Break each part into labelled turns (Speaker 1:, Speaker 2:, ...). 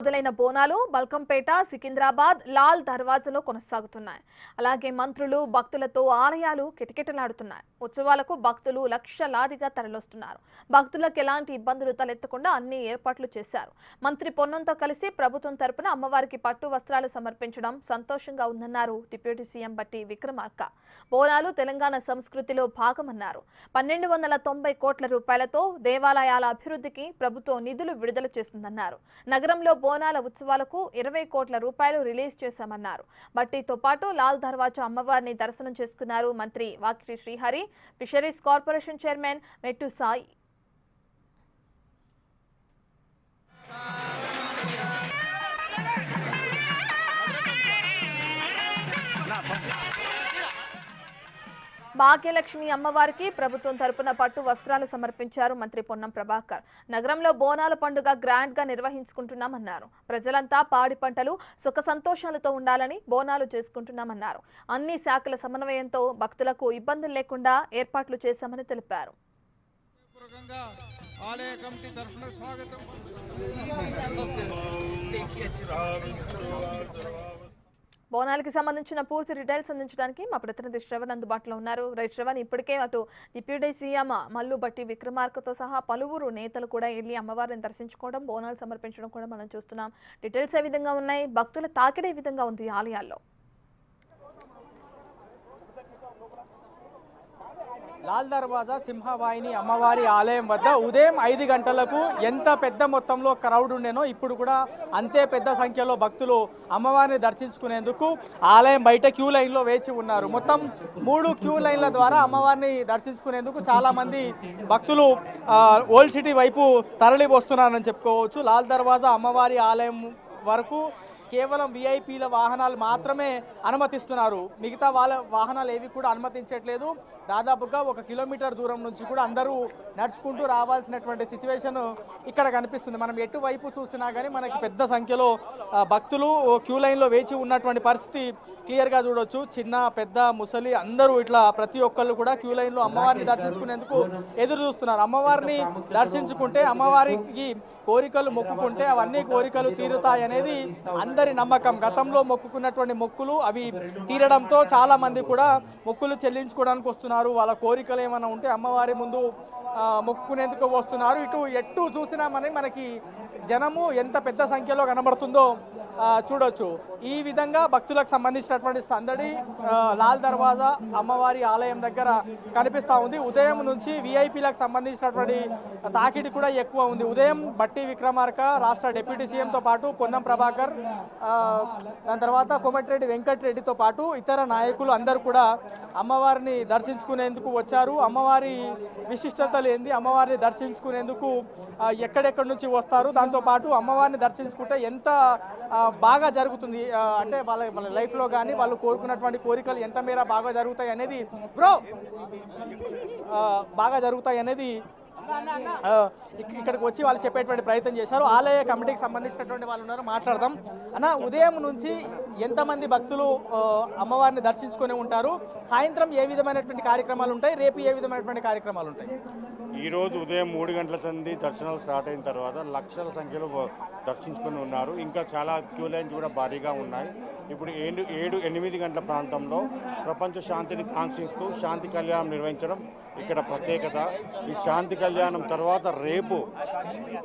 Speaker 1: మొదలైన బోనాలు బల్కంపేట, సికింద్రాబాద్, లాల్ దర్వాజాలో కొనసాగుతున్నాయి. అలాగే మంత్రులు, భక్తులతో ఆలయాలు కిటకిటలాడుతున్నాయి. ఉత్సవాలకు భక్తులు లక్షలాదిగా తరలిస్తున్నారు. భక్తులకు ఎలాంటి ఇబ్బందులు తలెత్తకుండా అన్ని ఏర్పాట్లు చేశారు. మంత్రి పొన్నంతో కలిసి ప్రభుత్వం తరపున అమ్మవారికి పట్టు వస్త్రాలు సమర్పించడం సంతోషంగా ఉందన్నారు డిప్యూటీ సీఎం బట్టి విక్రమార్క. బోనాలు తెలంగాణ సంస్కృతిలో భాగమన్నారు. 1290 కోట్ల రూపాయలతో దేవాలయాల అభివృద్ధికి ప్రభుత్వం నిధులు విడుదల చేసిందన్నారు. నగరంలో బోనాల ఉత్సవాలకు 20 కోట్ల రూపాయలు రిలీజ్ చేశామన్నారు. బట్టితో పాటు లాల్ దర్వాజా అమ్మవారిని దర్శనం చేసుకున్నారు మంత్రి Vakiti Srihari, fisheries corporation chairman మెట్టు సాయి. భాగ్యలక్ష్మి అమ్మవారికి ప్రభుత్వం తరపున పట్టు వస్త్రాలు సమర్పించారు మంత్రి పొన్నం ప్రభాకర్. నగరంలో బోనాల పండుగ గ్రాండ్ గా నిర్వహించుకుంటున్నామన్నారు. ప్రజలంతా పాడి పంటలు సుఖ సంతోషాలతో ఉండాలని బోనాలు చేసుకుంటున్నామన్నారు. అన్ని శాఖల సమన్వయంతో భక్తులకు ఇబ్బందులు లేకుండా ఏర్పాట్లు చేశామని తెలిపారు. బోనాలకి సంబంధించిన పూర్తి డీటెయిల్స్ అందించడానికి మా ప్రతినిధి శ్రవణ్ అందుబాటులో ఉన్నారు. శ్రవణ్, ఇప్పటికే అటు డిప్యూటీ సీఎం మల్లు బట్టి విక్రమార్కతో సహా పలువురు నేతలు కూడా వెళ్ళి అమ్మవారిని దర్శించుకోవడం, బోనాలు సమర్పించడం కూడా మనం చూస్తున్నాం. డీటెయిల్స్ ఏ విధంగా ఉన్నాయి? భక్తుల తాకిడి ఏ విధంగా ఉంది ఆలయాల్లో?
Speaker 2: లాల్ దర్వాజా సింహవాహిని అమ్మవారి ఆలయం వద్ద ఉదయం 5 గంటలకు ఎంత పెద్ద మొత్తంలో క్రౌడ్ ఉండేనో ఇప్పుడు కూడా అంతే పెద్ద సంఖ్యలో భక్తులు అమ్మవారిని దర్శించుకునేందుకు ఆలయం బయట క్యూ లైన్లో వేచి ఉన్నారు. మొత్తం 3 క్యూ లైన్ల ద్వారా అమ్మవారిని దర్శించుకునేందుకు చాలామంది భక్తులు ఓల్డ్ సిటీ వైపు తరలి వస్తున్నారని చెప్పుకోవచ్చు. లాల్ దర్వాజా అమ్మవారి ఆలయం వరకు కేవలం విఐపీల వాహనాలు మాత్రమే అనుమతిస్తున్నారు. మిగతా వాళ్ళ వాహనాలు ఏవి కూడా అనుమతించట్లేదు. దాదాపుగా 1 కిలోమీటర్ దూరం నుంచి కూడా అందరూ నడుచుకుంటూ రావాల్సినటువంటి సిచ్యువేషన్ ఇక్కడ కనిపిస్తుంది. మనం ఎటువైపు చూసినా కానీ మనకి పెద్ద సంఖ్యలో భక్తులు క్యూ లైన్లో వేచి ఉన్నటువంటి పరిస్థితి క్లియర్గా చూడొచ్చు. చిన్న పెద్ద ముసలి అందరూ ఇట్లా ప్రతి ఒక్కళ్ళు కూడా క్యూ లైన్లో అమ్మవారిని దర్శించుకునేందుకు ఎదురు చూస్తున్నారు. అమ్మవారిని దర్శించుకుంటే, అమ్మవారికి కోరికలు మొక్కుకుంటే అవన్నీ కోరికలు తీరుతాయనేది అందరి నమ్మకం. గతంలో మొక్కుకున్నటువంటి మొక్కులు అవి తీరడంతో చాలా మంది కూడా మొక్కులు చెల్లించుకోవడానికి వస్తున్నారు. వాళ్ళ కోరికలు ఏమైనా ఉంటే అమ్మవారి ముందు మొక్కుకునేందుకు వస్తున్నారు. ఎటు చూసినా మనకి జనము ఎంత పెద్ద సంఖ్యలో కనబడుతుందో చూడొచ్చు. ఈ విధంగా భక్తులకు సంబంధించినటువంటి సందడి లాల్ దర్వాజా అమ్మవారి ఆలయం దగ్గర కనిపిస్తూ ఉంది. ఉదయం నుంచి విఐపీలకు సంబంధించినటువంటి తాకిడి కూడా ఎక్కువ ఉంది. ఉదయం బట్టి విక్రమార్క, రాష్ట్ర డిప్యూటీ సీఎంతో పాటు పొన్నం ప్రభాకర్, దాని తర్వాత కోమటిరెడ్డి వెంకటరెడ్డితో పాటు ఇతర నాయకులు అందరూ కూడా అమ్మవారిని దర్శించుకునేందుకు వచ్చారు. అమ్మవారి విశిష్టతలు ఏంది, అమ్మవారిని దర్శించుకునేందుకు ఎక్కడెక్కడి నుంచి వస్తారు, దాంతోపాటు అమ్మవారిని దర్శించుకుంటే ఎంత బాగా జరుగుతుంది అంటే వాళ్ళ లైఫ్లో కానీ వాళ్ళు కోరుకున్నటువంటి కోరికలు ఎంత మేర బాగా జరుగుతాయి అనేది ఇక్కడికి వచ్చి వాళ్ళు చెప్పేటువంటి ప్రయత్నం చేశారు. ఆలయ కమిటీకి సంబంధించినటువంటి వాళ్ళు ఉన్నారు, మాట్లాడదాం. అన్న, ఉదయం నుంచి ఎంతమంది భక్తులు అమ్మవారిని దర్శించుకొని ఉంటారు? సాయంత్రం ఏ విధమైనటువంటి కార్యక్రమాలు ఉంటాయి? రేపు ఏ విధమైనటువంటి కార్యక్రమాలు ఉంటాయి?
Speaker 3: ఈరోజు ఉదయం 3 గంటల సంది దర్శనాలు స్టార్ట్ అయిన తర్వాత లక్షల సంఖ్యలో దర్శించుకొని ఉన్నారు. ఇంకా చాలా క్యూ లైన్స్ కూడా భారీగా ఉన్నాయి. ఇప్పుడు 7-8 గంటల ప్రాంతంలో ప్రపంచ శాంతిని కాంక్షిస్తూ శాంతి కళ్యాణం నిర్వహించడం ఇక్కడ ప్రత్యేకత. ఈ శాంతి కళ్యాణం తర్వాత రేపు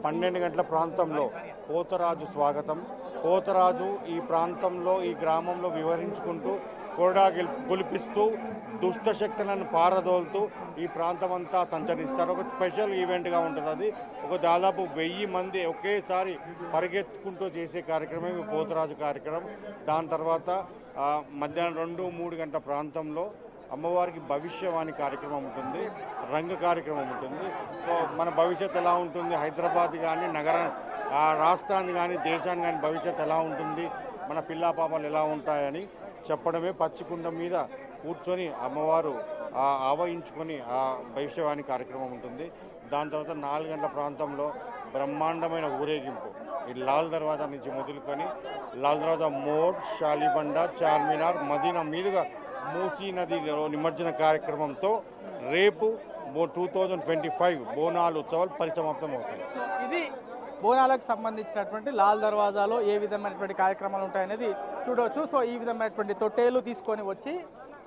Speaker 3: 12 గంటల ప్రాంతంలో పోతరాజు స్వాగతం. పోతరాజు ఈ ప్రాంతంలో, ఈ గ్రామంలో వివరించుకుంటూ కోడా గొలిపిస్తూ దుష్ట శక్తులను పారదోలుతూ ఈ ప్రాంతం అంతా సంచరిస్తారు. ఒక స్పెషల్ ఈవెంట్గా ఉంటుంది. అది దాదాపు 1000 మంది ఒకేసారి పరిగెత్తుకుంటూ చేసే కార్యక్రమం ఈ పోతరాజు కార్యక్రమం. దాని తర్వాత మధ్యాహ్నం 2-3 గంటల ప్రాంతంలో అమ్మవారికి భవిష్యవాణి కార్యక్రమం ఉంటుంది, రంగ కార్యక్రమం ఉంటుంది. సో మన భవిష్యత్తు ఎలా ఉంటుంది, హైదరాబాద్ కానీ రాష్ట్రాన్ని కానీ దేశాన్ని కానీ భవిష్యత్తు ఎలా ఉంటుంది, మన పిల్లా పాపలు ఎలా ఉంటాయని చెప్పడమే పచ్చికుండ మీద కూర్చొని అమ్మవారు ఆవహించుకొని ఆ భవిష్యవాణి కార్యక్రమం ఉంటుంది. దాని తర్వాత 4 గంటల ప్రాంతంలో బ్రహ్మాండమైన ఊరేగింపు ఈ లాల్ దర్వాజా నుంచి మొదలుకొని లాల్ దర్వాజా మోడ్, షాలిబండ, చార్మినార్, మదీనా మీదుగా మూసీ నదిలో నిమజ్జన కార్యక్రమంతో రేపు 2025 బోనాలు ఉత్సవాలు పరిసమాప్తం అవుతాయి.
Speaker 2: ఇది బోనాలకు సంబంధించినటువంటి లాల్ దర్వాజాలో ఏ విధమైనటువంటి కార్యక్రమాలు ఉంటాయనేది చూడవచ్చు. సో ఈ విధమైనటువంటి తొట్టేలు తీసుకొని వచ్చి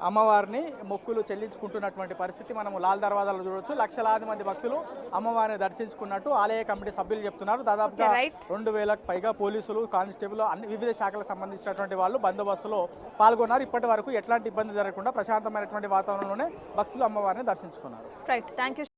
Speaker 2: అమ్మవారిని మొక్కులు చెల్లించుకుంటున్నటువంటి పరిస్థితి మనము లాల్ దర్వాజాలో చూడవచ్చు. లక్షలాది మంది భక్తులు అమ్మవారిని దర్శించుకున్నట్టు ఆలయ కమిటీ సభ్యులు చెప్తున్నారు. దాదాపుగా 2000కు పైగా పోలీసులు, కానిస్టేబుల్, అన్ని వివిధ శాఖలకు సంబంధించినటువంటి వాళ్ళు బందోబస్తులో పాల్గొన్నారు. ఇప్పటి వరకు ఎట్లాంటి ఇబ్బంది జరగకుండా ప్రశాంతమైనటువంటి వాతావరణంలోనే భక్తులు అమ్మవారిని దర్శించుకున్నారు.
Speaker 1: Right, thank you.